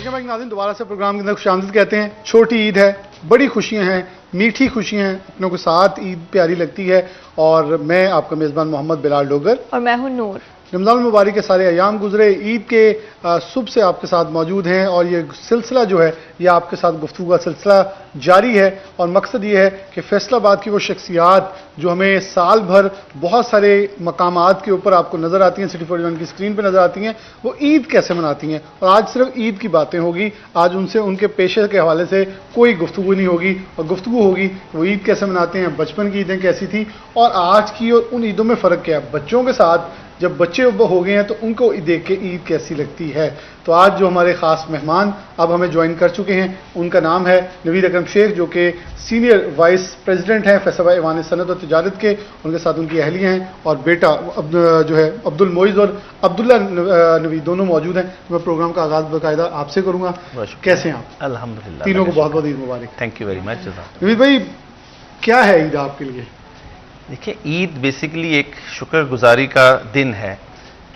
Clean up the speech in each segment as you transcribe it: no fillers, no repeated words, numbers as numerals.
Welcome back नाज़रीन, दोबारा से प्रोग्राम के अंदर खुशामदीद कहते हैं। छोटी ईद है, बड़ी खुशियां हैं, मीठी खुशियां हैं, अपनों के साथ ईद प्यारी लगती है। और मैं आपका मेज़बान मोहम्मद बिलाल डोगर और मैं हूं नूर। रमज़ान मुबारक के सारे अयाम गुजरे, ईद के सुबह से आपके साथ मौजूद हैं और ये सिलसिला जो है ये आपके साथ गुफ्तगू का सिलसिला जारी है। और मकसद ये है कि फैसलाबाद की वो शख्सियात जो हमें साल भर बहुत सारे मकामात के ऊपर आपको नज़र आती हैं, सिटी 41 की स्क्रीन पर नज़र आती हैं, वो ईद कैसे मनाती हैं। और आज सिर्फ ईद की बातें होगी, आज उनसे उनके पेशे के हवाले से कोई गुफ्तगू नहीं होगी। और गुफ्तगू होगी वो ईद कैसे मनाते हैं, बचपन की ईदें कैसी थी और आज की और उन ईदों में फ़र्क क्या है। बच्चों के साथ जब बच्चे हो गए हैं तो उनको देख के ईद कैसी लगती है। तो आज जो हमारे ख़ास मेहमान अब हमें ज्वाइन कर चुके हैं, उनका नाम है नवीद अकरम शेख, जो कि सीनियर वाइस प्रेसिडेंट हैं फैसलाबाद ऐवान सनत और तिजारत के। उनके साथ उनकी अहलियाँ हैं और बेटा जो है अब्दुल मोइज़ और अब्दुल्ला नवीद दोनों मौजूद हैं। तो मैं प्रोग्राम का आगाज़ बाकायदा आपसे करूँगा। कैसे हैं आप? अल्हम्दुलिल्लाह, तीनों को बहुत बहुत ईद मुबारक। Thank you very much. Naveed भाई, क्या है ईद आपके लिए? देखिए, ईद बेसिकली एक शुक्रगुजारी का दिन है,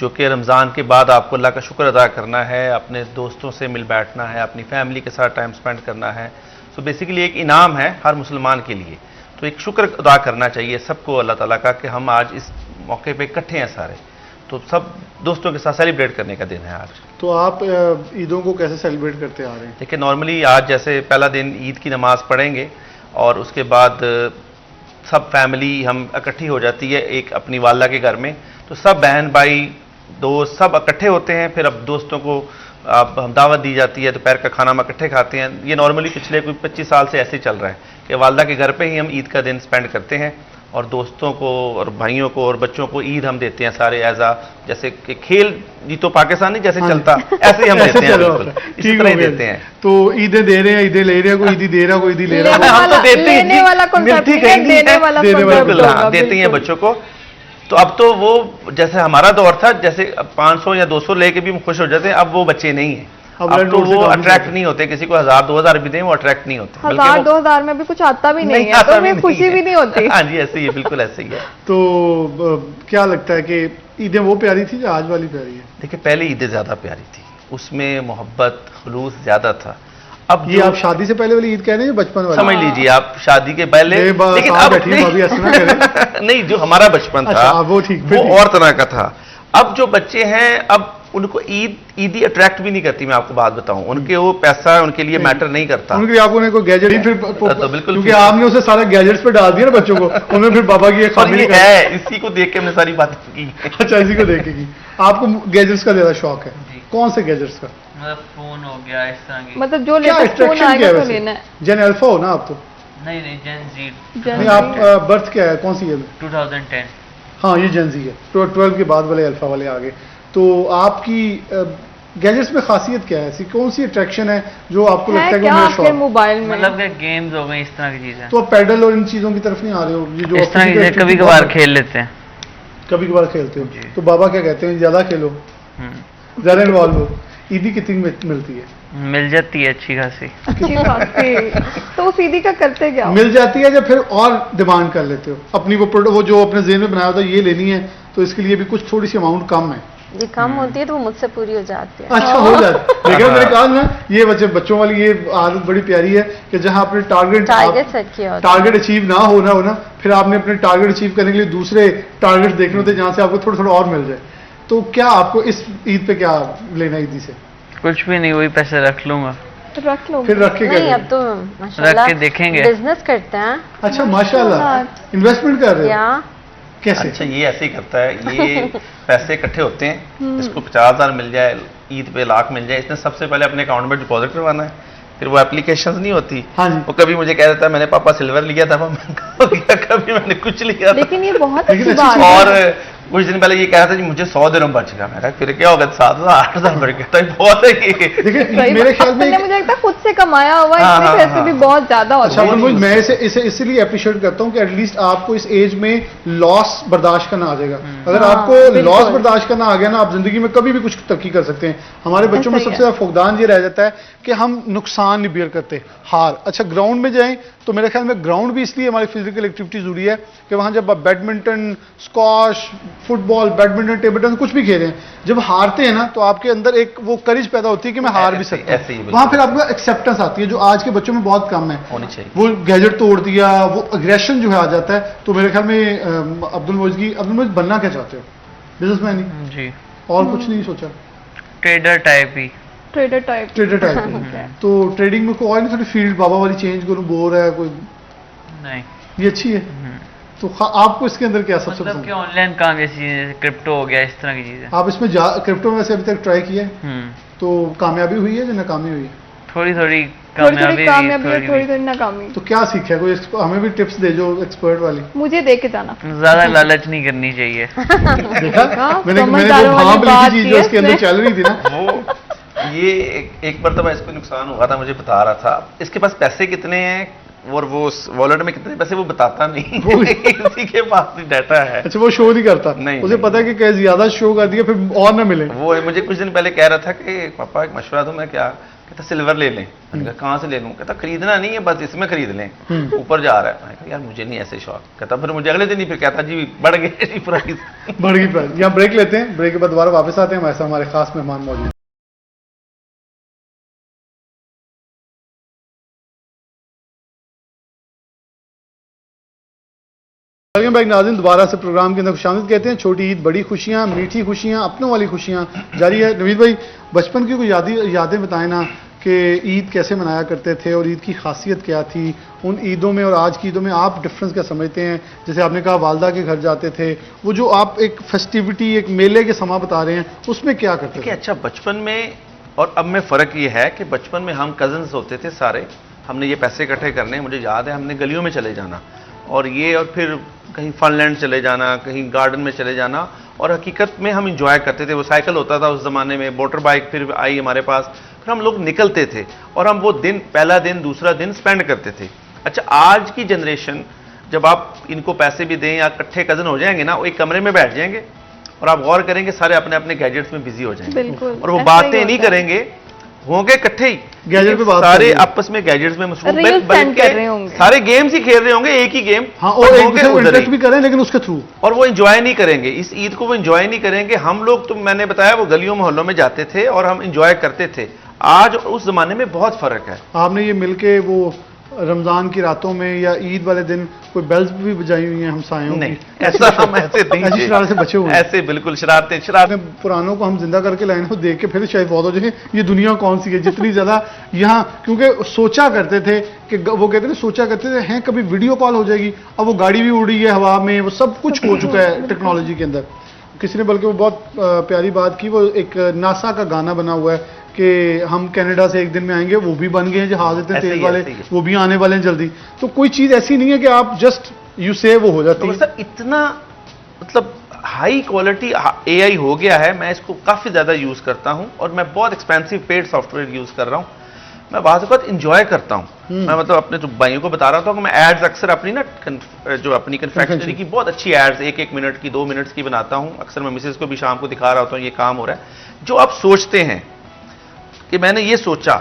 जो कि रमज़ान के बाद आपको अल्लाह का शुक्र अदा करना है, अपने दोस्तों से मिल बैठना है, अपनी फैमिली के साथ टाइम स्पेंड करना है। सो बेसिकली एक इनाम है हर मुसलमान के लिए। तो एक शुक्र अदा करना चाहिए सबको अल्लाह ताला का कि हम आज इस मौके पे इकट्ठे हैं सारे, तो सब दोस्तों के साथ सेलिब्रेट करने का दिन है आज। तो आप ईदों को कैसे सेलिब्रेट करते आ रहे हैं? देखिए, नॉर्मली आज जैसे पहला दिन ईद की नमाज़ पढ़ेंगे और उसके बाद सब फैमिली हम इकट्ठी हो जाती है एक अपनी वाला के घर में। तो सब बहन भाई दोस्त सब इकट्ठे होते हैं। फिर अब दोस्तों को अब हम दावत दी जाती है, दोपहर का खाना हम इकट्ठे खाते हैं। ये नॉर्मली पिछले कोई 25 साल से ऐसे ही चल रहा है कि वालदा के घर पे ही हम ईद का दिन स्पेंड करते हैं और दोस्तों को और भाइयों को और बच्चों को ईद हम देते हैं सारे एज आ, जैसे कि खेल जी तो पाकिस्तानी जैसे चलता ऐसे ही हम देते हैं, बिल्कुल इसी तरह ही देते हैं। तो ईदें दे रहे हैं, ईदें ले रहे हैं, कोई ईदी दे रहा, कोई ईदी ले रहा है। हम तो देते हैं, देने वाला कॉन्सेप्ट है, देने वाला बिल्कुल हाँ, देते हैं बच्चों को। तो अब तो वो जैसे हमारा दौर था, जैसे 500 या 200 लेके भी हम खुश हो जाते हैं, अब वो बच्चे नहीं है। अब तो वो अट्रैक्ट नहीं होते, किसी को 1000-2000 भी दें वो अट्रैक्ट नहीं होते। 1000-2000 में भी कुछ आता भी नहीं है, तो हमें खुशी भी नहीं होती। हाँ जी, ऐसे ही है, बिल्कुल ऐसे ही है। तो क्या लगता है कि ईदें वो प्यारी थी या आज वाली प्यारी है? देखिए, पहले ईदें ज्यादा प्यारी थी, उसमें मोहब्बत खुलूस ज्यादा था। अब ये आप शादी से पहले वाली ईद कह रहे हैं, बचपन वाली? समझ लीजिए आप शादी के पहले, लेकिन अब नहीं, जो हमारा बचपन था वो और तरह का था। अब जो बच्चे हैं, अब उनको ईदी अट्रैक्ट भी नहीं करती। मैं आपको बात बताऊं, उनके वो पैसा उनके लिए मैटर नहीं करता। उनके आपको कोई गैजेट फिर तो बिल्कुल, क्योंकि आपने उसे सारा गैजेट्स पे डाल दिया ना बच्चों को, उन्हें फिर बाबा की खामी है, इसी को देख के हमने सारी बात की। अच्छा, इसी को देख के की। आपको गैजेट्स का ज्यादा शौक है? कौन से गैजेट्स का? मतलब फोन हो गया, इस तरह की, मतलब जो लेटेस्ट फोन आएगा तो लेना है। जेन अल्फा हो ना आप? तो नहीं जेन जी। नहीं, आप बर्थ क्या है, कौन सी है? 2010। हाँ, ये जेन जी है। 12 के बाद वाले अल्फा वाले आगे। तो आपकी गैजेट्स में खासियत क्या है, ऐसी कौन सी अट्रैक्शन है जो आपको लगता है कि मेरा शौक? मोबाइल में मतलब कि गेम्स हो गए, इस तरह की चीजें। तो आप पैडल और इन चीजों की तरफ नहीं आ रहे हो? ये जो इस तरह की कभी कभार खेल लेते हैं। कभी कभार खेलते हो? तो बाबा क्या कहते हैं, ज्यादा खेलो, ज्यादा इन्वॉल्व हो। ईदी कितनी मिलती है? मिल जाती है अच्छी खासी। तो उस ईदी का करते क्या? मिल जाती है या फिर और डिमांड कर लेते हो अपनी? वो जो अपने ज़हन में बनाया होता है ये लेनी है, तो इसके लिए भी कुछ थोड़ी सी अमाउंट कम है जी, कम होती है तो वो मुझसे पूरी हो जाती है। अच्छा, हो जाती है। लेकिन मैंने कहा ना, ये बच्चों वाली ये आदत बड़ी प्यारी है कि जहां अपने टारगेट अचीव ना होना, फिर आपने अपने टारगेट अचीव करने के लिए दूसरे टारगेट देखने होते जहां से आपको थोड़ा थोड़ा और मिल जाए। तो क्या आपको इस ईद पे क्या लेना ईदी से? कुछ भी नहीं, वही पैसे रख लूंगा। रख लो फिर रख के नहीं, अब तो रख के देखेंगे, बिजनेस करते हैं। अच्छा, माशाल्लाह, इन्वेस्टमेंट कर रहे हो? कैसे? अच्छा, ये ऐसे ही करता है, ये पैसे इकट्ठे होते हैं, इसको 50,000 मिल जाए, ईद पे लाख मिल जाए, इसने सबसे पहले अपने अकाउंट में डिपॉजिट करवाना है। फिर वो एप्लीकेशंस नहीं होती। हाँ जी। वो कभी मुझे कह देता है मैंने पापा सिल्वर लिया था, कभी मैंने कुछ लिया था। लेकिन ये बहुत अच्छी बात है। और कुछ दिन पहले ये कह रहा था जी मुझे 100 दिनों बच गया। मैं फिर क्या होगा, 7,000-8,000 बढ़ गया, तो बहुत है ये। देखिए, मेरे ख्याल में मुझे लगता है खुद से कमाया हुआ इसमें पैसे भी बहुत ज्यादा होते हैं। अच्छा, मैं इसे इसलिए अप्रिशिएट करता हूँ कि एटलीस्ट आपको इस एज में लॉस बर्दाश्त करना आ जाएगा। अगर आपको लॉस बर्दाश्त करना आ गया ना, आप जिंदगी में कभी भी कुछ तरक्की कर सकते हैं। हमारे बच्चों में सबसे ज्यादा फुकदान ये रह जाता है कि हम नुकसान नहीं बियर करते, हार। अच्छा, ग्राउंड में जाएं तो मेरे ख्याल में ग्राउंड भी इसलिए हमारी फिजिकल एक्टिविटी जरूरी है कि वहां जब आप badminton, squash, football, badminton, table tennis कुछ भी खेल रहे हैं, जब हारते हैं ना तो आपके अंदर एक वो करेज पैदा होती है कि मैं हार भी सकता ऐसे ही हूँ। बिल्कुल। वहां फिर आपको एक्सेप्टेंस आती है जो आज के बच्चों में बहुत कम है। होनी चाहिए। वो गैजेट तोड़ दिया, वो अग्रेशन जो है आ जाता है। तो मेरे ख्याल में अब्दुल मोइज बनना क्या चाहते हो? बिजनेसमैन ही, जी, और कुछ नहीं सोचा? ट्रेडर टाइप ही। Trader type. Trader type. तो ट्रेडिंग में कोई और नहीं, थोड़ी फील्ड बाबा वाली चेंज करूं, बोर है कोई, नहीं, ये अच्छी है। तो आपको इसके अंदर क्या सबसे मतलब पसंद कि है? ऑनलाइन काम जैसी चीजें, जैसे क्रिप्टो हो गया, इस तरह की चीजें। आप इसमें क्रिप्टो में से अभी तक ट्राई किया है? हम्म, तो कामयाबी हुई है या नाकामी हुई है? थोड़ी थोड़ी थोड़ी कामयाबी कामयाबी और थोड़ी थोड़ी थोड़ी नाकामी। तो क्या सीखा है? कोई हमें भी टिप्स दे जो एक्सपर्ट वाली। मुझे दे के जाना। ज्यादा लालच नहीं करनी चाहिए। देखा मैंने जो समझदारों वाली भांप बात लिखी चीज की जो है उसके अंदर इसमें। चल रही थी ना, वो ये एक मरतबा इसको नुकसान हुआ था, मुझे बता रहा था इसके पास पैसे कितने हैं और वो वॉलेट में कितने पैसे वो बताता नहीं। किसी के पास भी डाटा है। अच्छा वो शो नहीं करता, नहीं, उसे नहीं। पता है कि कहीं ज्यादा शो कर दिया फिर और ना मिले। वो मुझे कुछ दिन पहले कह रहा था कि पापा एक मशवरा दूं, मैं क्या? कहता सिल्वर ले लें। मैंने कहा कहाँ से ले लूं? कहता खरीदना नहीं है, बस इसमें खरीद लें, ऊपर जा रहा है। मैंने कहा यार मुझे नहीं ऐसे शौक। कहता फिर मुझे अगले दिन ही फिर कहता जी बढ़ गए जी प्राइस। बढ़ गई प्राइस। यहाँ ब्रेक लेते हैं, ब्रेक के बाद दोबारा वापस आते हैं, हमारे साथ हमारे खास मेहमान मौजूद हैं। भाई नाज़रीन, दोबारा से प्रोग्राम के अंदर खुशामदीद कहते हैं। छोटी ईद, बड़ी खुशियां, मीठी खुशियां, अपनों वाली खुशियां जारी है। नवीद भाई, बचपन की कोई यादें बताएं ना कि ईद कैसे मनाया करते थे और ईद की खासियत क्या थी? उन ईदों में और आज की ईदों में आप डिफरेंस क्या समझते हैं? जैसे आपने कहा वालदा के घर जाते थे, वो जो आप एक फेस्टिविटी, एक मेले के समा बता रहे हैं, उसमें क्या करते थे? अच्छा, बचपन में और अब में फ़र्क ये है कि बचपन में हम कज़न्स होते थे सारे, हमने ये पैसे इकट्ठे करने, मुझे याद है हमने गलियों में चले जाना और ये, और फिर कहीं फनलैंड चले जाना, कहीं गार्डन में चले जाना, और हकीकत में हम इंजॉय करते थे। वो साइकिल होता था उस ज़माने में, मोटर बाइक फिर आई हमारे पास, फिर हम लोग निकलते थे और हम वो दिन, पहला दिन दूसरा दिन स्पेंड करते थे। अच्छा, आज की जनरेशन, जब आप इनको पैसे भी दें या इकट्ठे कज़न हो जाएंगे ना, वो एक कमरे में बैठ जाएंगे और आप गौर करेंगे सारे अपने अपने गैजेट्स में बिजी हो जाएंगे। बिल्कुल, और वो ऐसा ही बातें नहीं होता है। करेंगे, होंगे इकट्ठे ही गैजेट पे बात सारे करेंगे। आपस में गैजेट्स में मसरूफ, Reels send कर रहे होंगे। सारे गेम्स ही खेल रहे होंगे, एक ही गेम। हाँ, और एक होंगे दूसरे को उधर इंटरेक्ट ही। भी करें लेकिन उसके थ्रू। और वो एंजॉय नहीं करेंगे, इस ईद को वो एंजॉय नहीं करेंगे। हम लोग, तो मैंने बताया, वो गलियों मोहल्लों में जाते थे और हम एंजॉय करते थे। आज और उस जमाने में बहुत फर्क है। आपने ये मिलके वो रमजान की रातों में या ईद वाले दिन कोई बेल्स भी बजाई हुई हैं हमसायों नहीं, की? ऐसा हम ऐसे नहीं ऐसी थे। शरारत से बचे हुए हैं। ऐसे बिल्कुल शरारतें अपने पुरानों को हम जिंदा करके लाए हैं, देख के फिर शायद बहुत हो जाए ये दुनिया कौन सी है, जितनी ज्यादा यहाँ, क्योंकि सोचा करते थे कि वो कहते थे, सोचा करते थे हैं कभी वीडियो कॉल हो जाएगी, अब वो गाड़ी भी उड़ी है हवा में, वो सब कुछ हो चुका है टेक्नोलॉजी के अंदर। किसी ने बल्कि वो बहुत प्यारी बात की, वो एक नासा का गाना बना हुआ है कि हम कनाडा से एक दिन में आएंगे, वो भी बन गए हैं जहाज इतने ऐसे तेज ही, वाले, ऐसे ही। वो भी आने वाले हैं जल्दी। तो कोई चीज ऐसी नहीं है कि आप जस्ट यू से वो हो जाती तो है। सर इतना, मतलब हाई क्वालिटी एआई हो गया है। मैं इसको काफी ज्यादा यूज करता हूं और मैं बहुत एक्सपेंसिव पेड सॉफ्टवेयर यूज कर रहा हूं। मैं बात इंजॉय करता हूं। मैं मतलब अपने जो भाइयों को बता रहा था कि मैं एड्स अक्सर अपनी ना जो अपनी कन्फेक्शनरी की बहुत अच्छी एड्स 1-1 मिनट की, 2 मिनट्स की बनाता हूं। अक्सर मैं मिसेज को भी शाम को दिखा रहा होता हूं ये काम हो रहा है। जो आप सोचते हैं कि मैंने ये सोचा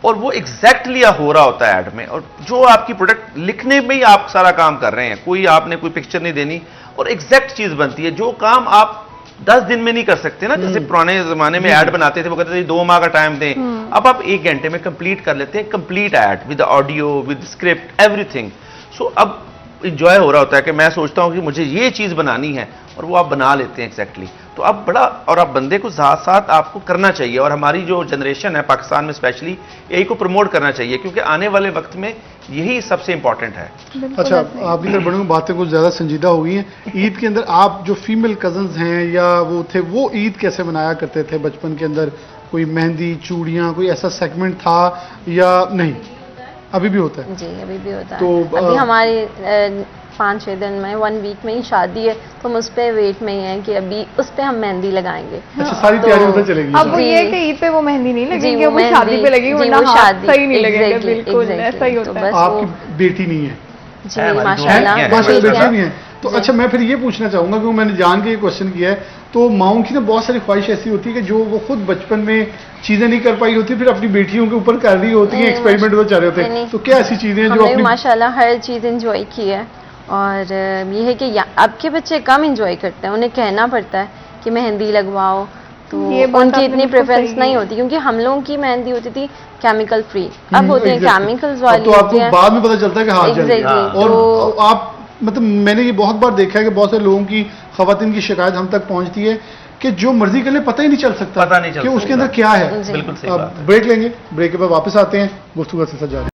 और वो एग्जैक्टली हो रहा होता है ऐड में, और जो आपकी प्रोडक्ट लिखने में ही आप सारा काम कर रहे हैं, कोई आपने कोई पिक्चर नहीं देनी और एग्जैक्ट चीज बनती है। जो काम आप 10 दिन में नहीं कर सकते ना, जैसे पुराने जमाने में ऐड बनाते थे, वो कहते थे 2 माह का टाइम दें, अब आप 1 घंटे में कंप्लीट कर लेते हैं, complete ad with audio, with script, everything. So अब इंजॉय हो रहा होता है कि मैं सोचता हूं कि मुझे ये चीज बनानी है और वो आप बना लेते हैं एग्जैक्टली। तो अब बड़ा, और आप बंदे को साथ साथ आपको करना चाहिए, और हमारी जो जनरेशन है पाकिस्तान में स्पेशली, यही को प्रमोट करना चाहिए, क्योंकि आने वाले वक्त में यही सबसे इंपॉर्टेंट है। अच्छा, आपकी तरफ बढ़ूंगा, बातें कुछ ज्यादा संजीदा हो गई हैं। ईद के अंदर आप जो फीमेल कजन्स हैं या वो थे, वो ईद कैसे मनाया करते थे बचपन के अंदर? कोई मेहंदी, चूड़ियां, कोई ऐसा सेगमेंट था या नहीं? अभी भी होता है? जी अभी भी होता तो, है। अभी हमारे 5-6 दिन में, 1 वीक में ही शादी है, तो हम उस पे वेट में ही हैं कि अभी उस पे हम मेहंदी लगाएंगे। अच्छा, सारी तो- तैयारी उधर चलेगी। अब वो जी। ये है कि ईद पे वो मेहंदी नहीं जी, लगेंगे, वो मेहंदी- शादी पे लगेगी, जी, वरना वो हाथ शादी, सही नहीं लगेंगे। exactly, बिल्कुल exactly। ऐसा ही तो होता है। बस आपकी बेटी नहीं है? जी है, हमारी माशाल्लाह, दो माशाल्लाह बेटियां बेटियां नहीं है। तो अच्छा, मैं फिर ये पूछना चाहूंगा, क्योंकि मैंने जान के ये क्वेश्चन किया है, तो माओं की ना बहुत सारी ख्वाहिश ऐसी होती है कि जो वो खुद बचपन में चीजें नहीं कर पाई होती, फिर अपनी बेटियों के ऊपर कर रही होती है, एक्सपेरिमेंट वो चाह रहे होते हैं, तो क्या ऐसी चीजें हैं जो हमने अपनी माशाल्लाह हर चीज़ इंजॉय की है। और ये है कि अब के बच्चे कम इंजॉय करते हैं, उन्हें कहना पड़ता है कि मेहंदी लगवाओ, तो ये बात उनकी आपने इतनी बिल्कुल प्रेफरेंस सही नहीं की। होती, क्योंकि हम लोगों की मेहंदी होती थी केमिकल फ्री, अब होते हैं exactly. केमिकल्स अब वाली तो होती आपको हैं। बाद में पता चलता है कि हाथ जल गया। Exactly, और तो आप मतलब मैंने ये बहुत बार देखा है कि बहुत से लोगों की, खवातीन की शिकायत हम तक पहुंचती है कि जो मर्जी कर ले पता ही नहीं चल सकता, पता नहीं चल कि उसके सकता। अंदर क्या है। जी। बिल्कुल सही अब बात है। ब्रेक लेंगे, ब्रेक के बाद वापस आते हैं, गुफ्तगू का सिलसिला जारी।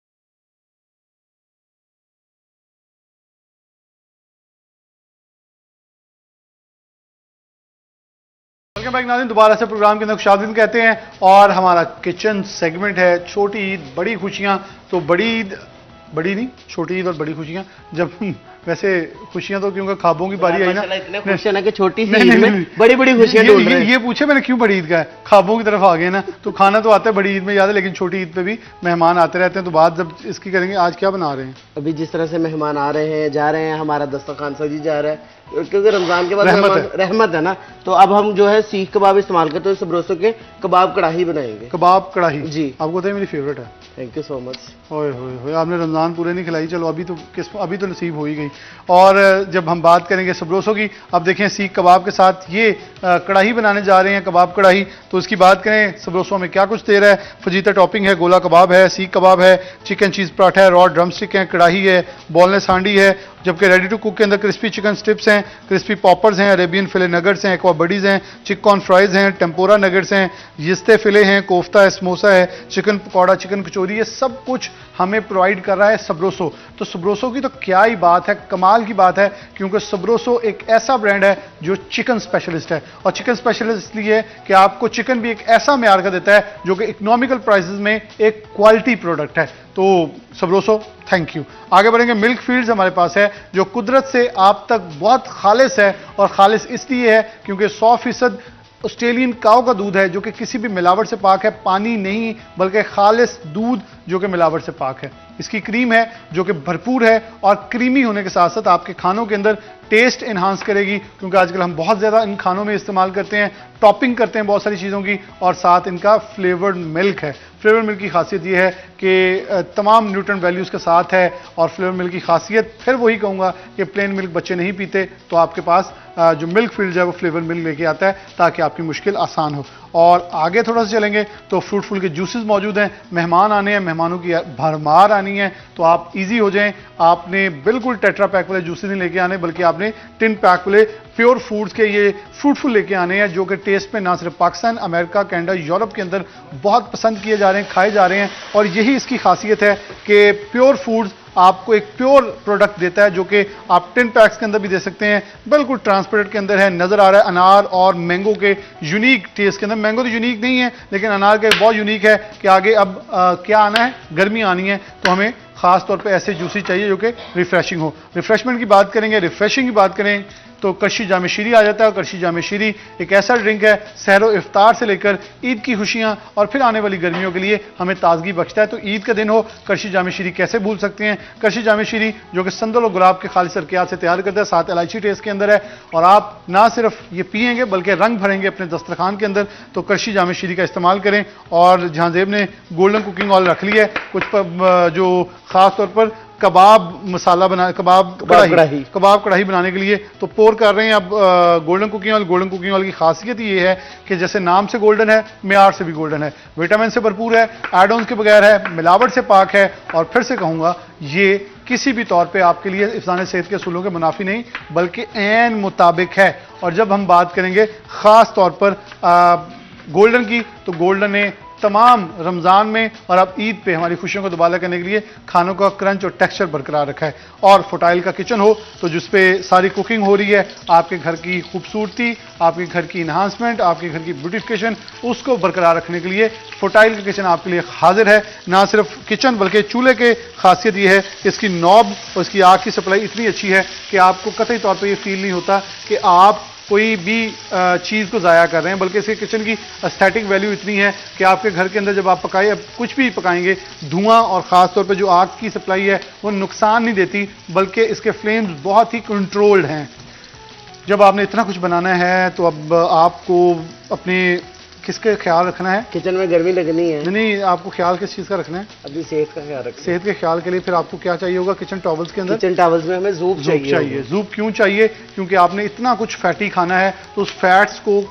वेलकम बैक नाज़रीन, दोबारा से प्रोग्राम के अंदर खुशामदीद कहते हैं और हमारा किचन सेगमेंट है। छोटी ईद बड़ी खुशियां, तो बड़ी ईद, बड़ी नहीं, छोटी ईद और बड़ी खुशियां, जब वैसे खुशियां तो क्योंकि ख्वाबों की बारी आई ना, इतने खुश है ना कि छोटी सी नहीं, ईद नहीं, में नहीं। बड़ी बड़ी खुशियां ढूंढ रहे हैं। ये पूछे मैंने क्यों बड़ी ईद का है, ख्वाबों की तरफ आ गए ना, तो खाना तो आता है बड़ी ईद में याद है, लेकिन छोटी ईद पे भी मेहमान आते रहते हैं, तो बात जब इसकी करेंगे, आज क्या बना रहे हैं? अभी जिस तरह से मेहमान आ रहे हैं जा रहे हैं, हमारा दस्तरखान सजी जा रहा है, क्योंकि रमजान के बाद रहमत है ना, तो अब हम जो है सीख कबाब इस्तेमाल करते हैं, सबरोसो के कबाब कढ़ाई बनाएंगे। कबाब कढ़ाई जी। आपको तो मेरी फेवरेट है। Thank you so much. ओए होए होए, आपने रमजान पूरे नहीं खिलाई, चलो अभी तो नसीब हो ही गई। और जब हम बात करेंगे सबरोसों की, अब देखें सीख कबाब के साथ ये कढ़ाई बनाने जा रहे हैं, कबाब कढ़ाई, तो उसकी बात करें सबरोसों में क्या कुछ दे रहा है। फजीता टॉपिंग है, गोला कबाब है, सीख कबाब है, चिकन चीज़ पराठा है, रॉ ड्रम स्टिक है, कढ़ाई है, बॉलनेस हांडी है, जबकि रेडी टू कुक के अंदर क्रिस्पी चिकन स्ट्रिप्स हैं, क्रिस्पी पॉपर्स हैं, अरेबियन फिले नगट्स हैं, एक्वा बडीज हैं, चिकन फ्राइज हैं, टेम्पोरा नगट्स हैं, यिस्ते फिले हैं, कोफ्ता है, समोसा है, चिकन पकौड़ा, चिकन कचौरी, ये सब कुछ हमें प्रोवाइड कर रहा है सबरोसो। तो सबरोसो की तो क्या ही बात है, कमाल की बात है, क्योंकि सबरोसो एक ऐसा ब्रांड है जो चिकन स्पेशलिस्ट है, और चिकन स्पेशलिस्ट इसलिए कि आपको चिकन भी एक ऐसा म्यार का देता है जो कि इकोनॉमिकल प्राइसेस में एक क्वालिटी प्रोडक्ट है। तो सबरोसो, थैंक यू। आगे बढ़ेंगे, मिल्क फील्ड्स हमारे पास है, जो कुदरत से आप तक बहुत खालिस है, और खालिस इसलिए है क्योंकि 100% ऑस्ट्रेलियन काऊ का दूध है, जो कि किसी भी मिलावट से पाक है, पानी नहीं बल्कि खालिस दूध जो कि मिलावट से पाक है। इसकी क्रीम है जो कि भरपूर है, और क्रीमी होने के साथ साथ आपके खानों के अंदर टेस्ट एनहांस करेगी, क्योंकि आजकल हम बहुत ज़्यादा इन खानों में इस्तेमाल करते हैं, टॉपिंग करते हैं बहुत सारी चीज़ों की, और साथ इनका फ्लेवर्ड मिल्क है। फ्लेवर्ड मिल्क की खासियत यह है कि तमाम न्यूट्रिएंट वैल्यूज़ के साथ है, और फ्लेवर्ड मिल्क की खासियत फिर वही कहूँगा कि प्लेन मिल्क बच्चे नहीं पीते, तो आपके पास जो मिल्क फील्ड है वो फ्लेवर मिल्क लेके आता है, ताकि आपकी मुश्किल आसान हो। और आगे थोड़ा सा चलेंगे तो फ्रूटफुल के जूसेस मौजूद हैं, मेहमान आने हैं, मेहमानों की भरमार आनी है, तो आप इजी हो जाएं। आपने बिल्कुल टेट्रा पैक वाले जूसेस नहीं लेके आने, बल्कि आपने टिन पैक वाले प्योर फूड्स के ये फ्रूटफुल लेके आने हैं, जो कि टेस्ट में ना सिर्फ पाकिस्तान, अमेरिका, कनाडा, यूरोप के अंदर बहुत पसंद किए जा रहे हैं, खाए जा रहे हैं, और यही इसकी खासियत है कि प्योर फूड्स आपको एक प्योर प्रोडक्ट देता है, जो कि आप टिन पैक्स के अंदर भी दे सकते हैं, बिल्कुल ट्रांसपेरेंट के अंदर है, नजर आ रहा है अनार और मैंगो के यूनिक टेस्ट के अंदर। मैंगो तो यूनिक नहीं है, लेकिन अनार का बहुत यूनिक है कि आगे अब क्या आना है, गर्मी आनी है, तो हमें खास तौर पे ऐसे जूसी चाहिए जो कि रिफ्रेशिंग हो। रिफ्रेशमेंट की बात करेंगे, रिफ्रेशिंग की बात करें तो करशी जामे शीरी आ जाता है, और करशी जामे शीरी एक ऐसा ड्रिंक है, सहरो इफ्तार से लेकर ईद की खुशियां और फिर आने वाली गर्मियों के लिए हमें ताजगी बख्शता है। तो ईद का दिन हो, करशी जामे शीरी कैसे भूल सकते हैं। करशी जामे शीरी जो कि संदल और गुलाब के खालिस सरकियात से तैयार करता है, साथ इलायची टेस्ट के अंदर है, और आप ना सिर्फ ये पिएंगे बल्कि रंग भरेंगे अपने दस्तरखान के अंदर। तो करशी जामे शीरी का इस्तेमाल करें। और जहां जेब ने गोल्डन कुकिंग ऑयल रख लिया है, कुछ जो खास तौर पर कबाब मसाला बना, कबाब कढ़ाई बनाने के लिए तो पोर कर रहे हैं अब golden cooking oil. Golden cooking oil की खासियत ये है कि जैसे नाम से गोल्डन है, म्यार से भी गोल्डन है, विटामिन से भरपूर है, एड ऑन्स के बगैर है, मिलावट से पाक है, और फिर से कहूंगा ये किसी भी तौर पे आपके लिए हिफ्ज़ान सेहत के असूलों के मुनाफी नहीं बल्कि ऐन मुताबिक है। और जब हम बात करेंगे खास तौर पर गोल्डन की, तो गोल्डन ने तमाम रमज़ान में और अब ईद पे हमारी खुशियों को दुबारा करने के लिए खानों का क्रंच और टेक्सचर बरकरार रखा है। और फुटाइल का किचन हो तो जिस पे सारी कुकिंग हो रही है, आपके घर की खूबसूरती, आपके घर की इन्हांसमेंट, आपके घर की ब्यूटिफिकेशन, उसको बरकरार रखने के लिए फुटाइल का किचन आपके लिए हाजिर है। ना सिर्फ किचन बल्कि चूल्हे के खासियत यह है कि इसकी नॉब और इसकी आग की सप्लाई इतनी अच्छी है कि आपको कतई तौर पर यह फील नहीं होता कि आप कोई भी चीज़ को ज़ाया कर रहे हैं, बल्कि इसके किचन की एस्थेटिक वैल्यू इतनी है कि आपके घर के अंदर जब आप पकाए, अब कुछ भी पकाएंगे, धुआं और ख़ास तौर पे जो आग की सप्लाई है वो नुकसान नहीं देती, बल्कि इसके फ्लेम्स बहुत ही कंट्रोल्ड हैं। जब आपने इतना कुछ बनाना है तो अब आपको अपने किसके ख्याल रखना है? किचन में गर्मी लगनी है। नहीं, आपको ख्याल किस चीज़ का रखना है? अभी सेहत का ख्याल रखें। सेहत के ख्याल के लिए फिर आपको क्या चाहिए होगा किचन टॉवल्स के अंदर? किचन टॉवल्स में हमें ज़ूप चाहिए। ज़ूप क्यों चाहिए? क्योंकि आपने इतना कुछ फैटी खाना है, तो उस फैट्स को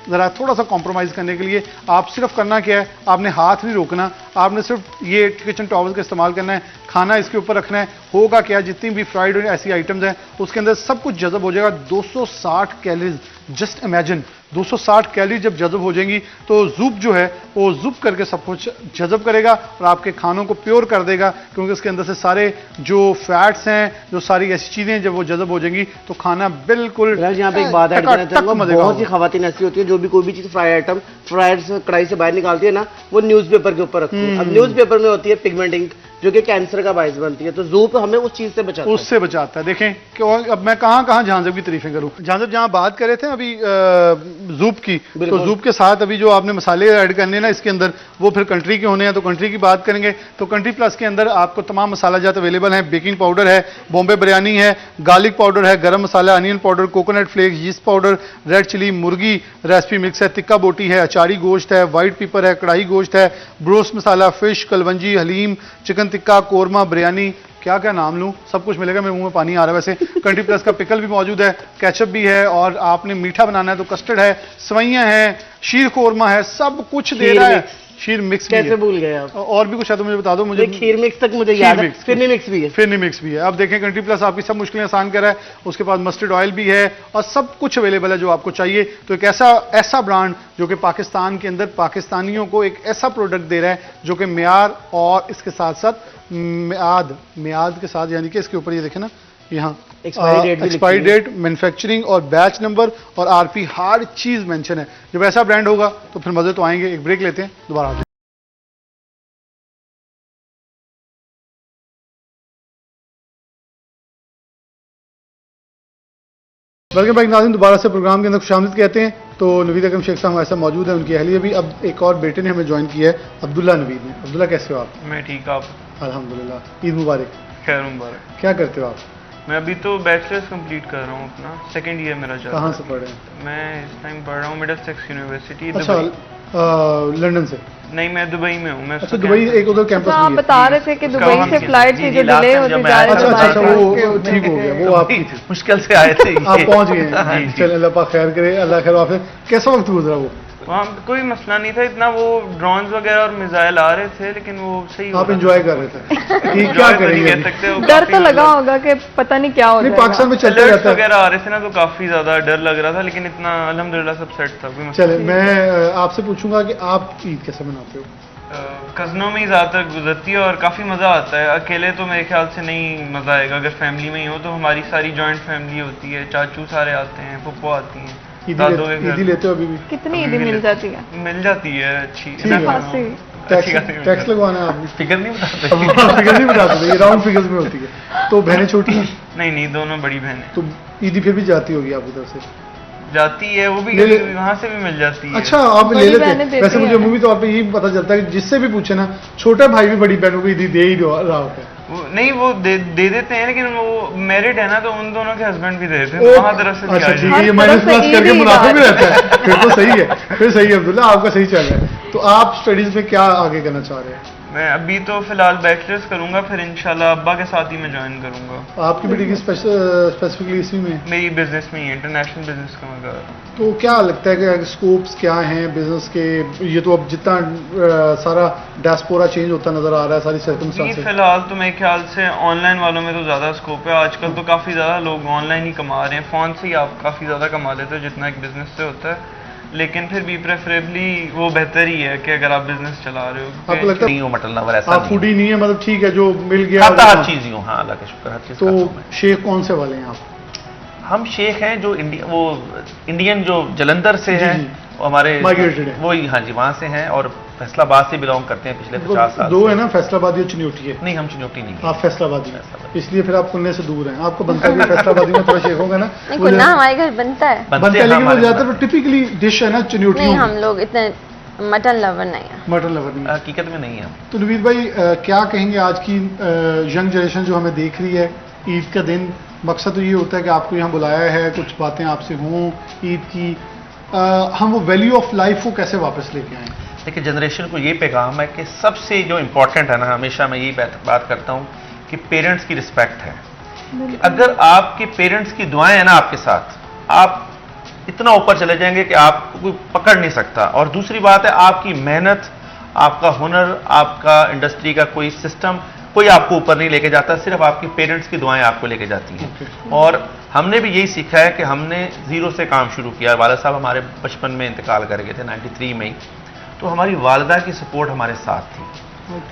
ज़रा थोड़ा सा कॉम्प्रोमाइज़ करने के लिए आप सिर्फ करना क्या है, आपने हाथ नहीं रोकना, आपने सिर्फ ये किचन टॉवल्स का इस्तेमाल करना है, खाना इसके ऊपर रखना है। होगा क्या, जितनी भी फ्राइड और ऐसी आइटम्स हैं उसके अंदर सब कुछ जज़ब हो जाएगा। 260 कैलोरीज, जस्ट इमेजिन 260 कैलोरी जब जज़ब हो जाएंगी तो ज़ूप जो है वो ज़ूप करके सब कुछ जज़ब करेगा और आपके खानों को प्योर कर देगा, क्योंकि उसके अंदर से सारे जो फैट्स हैं, जो सारी ऐसी चीज़ें जब वो जज़ब हो जाएंगी तो खाना बिल्कुल। यहाँ पे एक बात ऐड करना चाहूंगा, बहुत सी खवातीन ऐसी होती है जो भी कोई भी चीज़ फ्राई आइटम फ्राइड कढ़ाई से बाहर निकालती है ना, वो न्यूज़पेपर के ऊपर रखती है। अब न्यूज़पेपर में होती है पिगमेंट इंक जो कि कैंसर का बायस बनती है, तो ज़ूप हमें उस चीज़ से बचाता है। उससे बचाता है। देखें कि अब मैं कहाँ झांझब की तारीफें करूं। झांझब जहाँ बात कर रहे थे अभी ज़ूप की, तो ज़ूप के साथ अभी जो आपने मसाले ऐड करने ना इसके अंदर, वो फिर कंट्री के होने हैं, तो कंट्री की बात करेंगे तो कंट्री प्लस के अंदर आपको तमाम मसाला जात अवेलेबल हैं। बेकिंग पाउडर है, बॉम्बे बिरयानी है, गार्लिक पाउडर है, garam masala, onion powder, coconut flakes, yeast powder, red chilli, मुर्गी रेसिपी मिक्स है, तिक्का बोटी है, अचारी गोश्त है, वाइट पेपर है, कढ़ाई गोश्त है, ब्रोस्ट मसाला, फिश, कलवंजी, हलीम, चिकन टिक्का, कोरमा, बिरयानी, क्या क्या नाम लूं, सब कुछ मिलेगा। मेरे मुंह में पानी आ रहा है। वैसे कंट्री प्लस का पिकल भी मौजूद है, केचप भी है, और आपने मीठा बनाना है तो कस्टर्ड है, सवैयां हैं, शीर खोरमा है, सब कुछ दे रहा है। शीर मिक्स भी कैसे है। भूल गए आप? और भी कुछ है तो मुझे बता दो। मुझे खीर मिक्स तक मुझे याद है, फिरनी मिक्स भी है। फिरनी मिक्स भी है। अब देखें कंट्री प्लस आपकी सब मुश्किलें आसान कर रहा है। उसके पास मस्टर्ड ऑयल भी है और सब कुछ अवेलेबल है जो आपको चाहिए। तो एक ऐसा ब्रांड जो कि पाकिस्तान के अंदर पाकिस्तानियों को एक ऐसा प्रोडक्ट दे रहा है जो कि म्यार और इसके साथ साथ म्याद के साथ, यानी कि इसके ऊपर ये देखें ना, यहाँ एक्सपायरी डेट, मैन्युफैक्चरिंग और बैच नंबर और आरपी, हर चीज मेंशन है। जब ऐसा ब्रांड होगा तो फिर मजे तो आएंगे। एक ब्रेक लेते हैं, दोबारा आते हैं। वेलकम बैक नाज़रीन, दोबारा से प्रोग्राम के अंदर खुशामदीद कहते हैं। तो नवीद अकरम शेख साहब हमारे साथ मौजूद है, उनकी अहलिया भी। अब एक और बेटे ने हमें ज्वाइन किया है, अब्दुल्ला नवीद ने। अब्दुल्ला कैसे हो आप? मैं ठीक, आप? अल्हम्दुलिल्लाह, ईद मुबारक। खैर मुबारक। क्या करते हो आप? मैं अभी तो बैचलर्स कंप्लीट कर रहा हूँ, अपना सेकंड ईयर मेरा चल रहा है। कहाँ से पढ़ रहे हैं? मैं इस टाइम पढ़ रहा हूँ मिडलसेक्स यूनिवर्सिटी। अच्छा, लंदन से? नहीं, मैं दुबई में हूँ। मैं अच्छा, दुबई एक उधर कैंपस आप भी है। बता रहे थे कि दुबई से फ्लाइट थी जो डिले होती जा रही अच्छा है। अच्छा, वो ठीक हो गया, वो आपकी थी, मुश्किल से आए थे। आप पहुंच गए हैं। चलिए, अल्लाह पाक खैर करे, अल्लाह खैर वाफिस। कैसा वक्त गुजरा वो? वहाँ कोई मसला नहीं था इतना, वो ड्रोन्स वगैरह और मिसाइल आ रहे थे, लेकिन वो सही आप एंजॉय कर रहे थे? ठीक, क्या करेंगे? डर तो लगा होगा कि पता नहीं क्या हो नहीं, जाएगा। पाकिस्तान में चलते अलर्ट्स रहता है। वगैरह आ रहे थे ना, तो काफी ज्यादा डर लग रहा था, लेकिन इतना अल्हम्दुलिल्लाह सब सेट था। कोई मसला चले, मैं आपसे पूछूंगा कि आप ईद कैसे मनाते हो? कज़नों में ही ज़्यादातर गुजरती है और काफ़ी मज़ा आता है। अकेले तो मेरे ख्याल से नहीं मज़ा आएगा। अगर फैमिली में ही हो तो हमारी सारी जॉइंट फैमिली होती है, चाचू सारे आते हैं, पप्पो आती हैं, दादों के घर ईदी लेते हो अभी भी? कितनी ईदी मिल जाती है? मिल जाती है अच्छी। ठीक है। खासी। अच्छी खासी मिल टैक्स जाती है। लगवाना है आपने? फिगर नहीं बताते। फिगर नहीं बताते, ये राउंड फिगर्स में होती है। तो बहनें छोटी हैं? नहीं, दोनों बड़ी बहनें तो ईदी फिर भी जाती होगी आप उधर से? जाती है, वो भी ले ले। वहाँ से भी मिल जाती है। अच्छा, आप ले बड़ी लेते बहनें हैं? देती वैसे मुझे हैं। मूवी तौर पे यही पता चलता है कि जिससे भी पूछे ना, छोटा भाई भी बड़ी बहनों को ईदी दे ही रहा होता है। नहीं, वो दे देते हैं, लेकिन वो मैरिड है ना, तो उन दोनों के हस्बैंड भी दे देते हैं, तो वहाँ तरफ से अच्छा दिया ठीक जाए। है, ये हर माइनस तरफ से प्लस करके ईदी मुनाफे भी बात। रहता है। फिर तो सही है, फिर सही है अब्दुल्ला, आपका सही चल रहा है। तो आप स्टडीज में क्या आगे करना चाह रहे हैं? मैं अभी तो फिलहाल बैचलर्स करूंगा, फिर इंशाल्लाह अब्बा के साथ ही मैं ज्वाइन करूंगा। आपकी भी डिग्री स्पेसिफिकली इसी में? मेरी बिजनेस में ही है, इंटरनेशनल बिजनेस का मगर। तो क्या लगता है कि स्कोप्स क्या हैं बिजनेस के? ये तो अब जितना सारा डायस्पोरा चेंज होता नजर आ रहा है, सारी जी, सर्कमस्टेंसेस। फिलहाल तो मेरे ख्याल से ऑनलाइन वालों में तो ज़्यादा स्कोप है। आजकल तो काफ़ी ज़्यादा लोग ऑनलाइन ही कमा रहे हैं। फ़ोन से ही आप काफ़ी ज़्यादा कमा लेते हो जितना एक बिजनेस से होता है, लेकिन फिर भी प्रेफरेबली वो बेहतर ही है कि अगर आप बिजनेस चला रहे हो। आपको लगता है नहीं हो मटन लवर, ऐसा आप नहीं फूडी नहीं है? मतलब ठीक है, जो मिल गया खाता वो हर चीज ही हूँ। हाँ, अल्लाह का शुक्र, हर चीज तो खाता हूँ मैं। शेख कौन से वाले हैं आप? हम शेख हैं जो इंडियन जो जलंधर से जी, हैं, जी। वो हमारे Migrated है। वही, हाँ जी, वहाँ से हैं और फैसलाबाद से बिलोंग करते हैं पिछले 50 साल दो से। है ना, फैसलाबादी और चिन्योटी है। नहीं, हम चिन्योटी नहीं हैं। आप फैसलाबादी हैं, फैसलाबादी। इसलिए फिर आप कुल्ले से दूर हैं। आपको बनता है कि फैसलाबादी में थोड़ा शेख होगा ना, नहीं, कुन्ना हमारे घर बनता है। बनता है, लेकिन वो ज्यादातर टिपिकली डिश है ना चिन्योटी। नहीं, हम लोग इतने मटन लवर नहीं है। मटन लवर नहीं। हकीकत में नहीं है। तो नवीद भाई क्या कहेंगे आज की यंग जनरेशन जो हमें देख रही है, ईद का दिन मकसद तो ये होता है कि आपको यहाँ बुलाया है, कुछ बातें आपसे हों ईद की, हम वो वैल्यू ऑफ लाइफ को कैसे वापस लेके आएँ? देखिए, जनरेशन को ये पैगाम है कि सबसे जो इम्पोर्टेंट है ना, हमेशा मैं यही बात करता हूँ कि पेरेंट्स की रिस्पेक्ट है। कि अगर आपके पेरेंट्स की दुआएं हैं ना आपके साथ, आप इतना ऊपर चले जाएंगे कि आपको कोई पकड़ नहीं सकता। और दूसरी बात है, आपकी मेहनत, आपका हुनर, आपका इंडस्ट्री का कोई सिस्टम, कोई आपको ऊपर नहीं लेके जाता, सिर्फ आपके पेरेंट्स की दुआएं आपको लेके जाती हैं। और हमने भी यही सीखा है कि हमने जीरो से काम शुरू किया। वालिद साहब हमारे बचपन में इंतकाल कर गए थे 93 में ही, तो हमारी वालिदा की सपोर्ट हमारे साथ थी।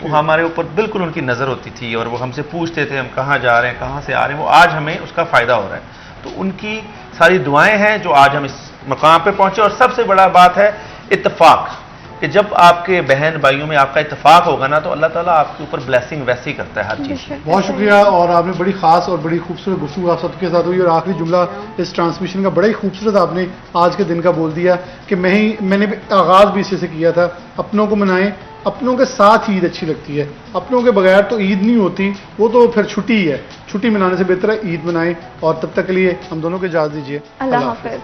वो हमारे ऊपर बिल्कुल उनकी नज़र होती थी और वो हमसे पूछते थे हम कहाँ जा रहे हैं, कहाँ से आ रहे हैं। वो आज हमें उसका फ़ायदा हो रहा है। तो उनकी सारी दुआएं हैं जो आज हम इस मकाम पे पहुंचे। और सबसे बड़ा बात है इत्तेफाक, कि जब आपके बहन भाइयों में आपका इत्तेफाक होगा ना, तो अल्लाह ताला आपके ऊपर ब्लेसिंग वैसे ही करता है हर चीज़ में। बहुत शुक्रिया। और आपने बड़ी खास और बड़ी खूबसूरत गुफ्तगू आप सबके साथ हुई। और आखिरी जुमला इस ट्रांसमिशन का बड़ा ही खूबसूरत आपने आज के दिन का बोल दिया कि मैंने भी आगाज़ भी इसी से किया था, अपनों को मनाएं, अपनों के साथ ईद अच्छी लगती है, अपनों के बगैर तो ईद नहीं होती, वो तो फिर छुट्टी है। छुट्टी मनाने से बेहतर है ईद मनाएं। और तब तक के लिए हम दोनों को इजाज़त दीजिए। अल्लाह हाफ़िज़।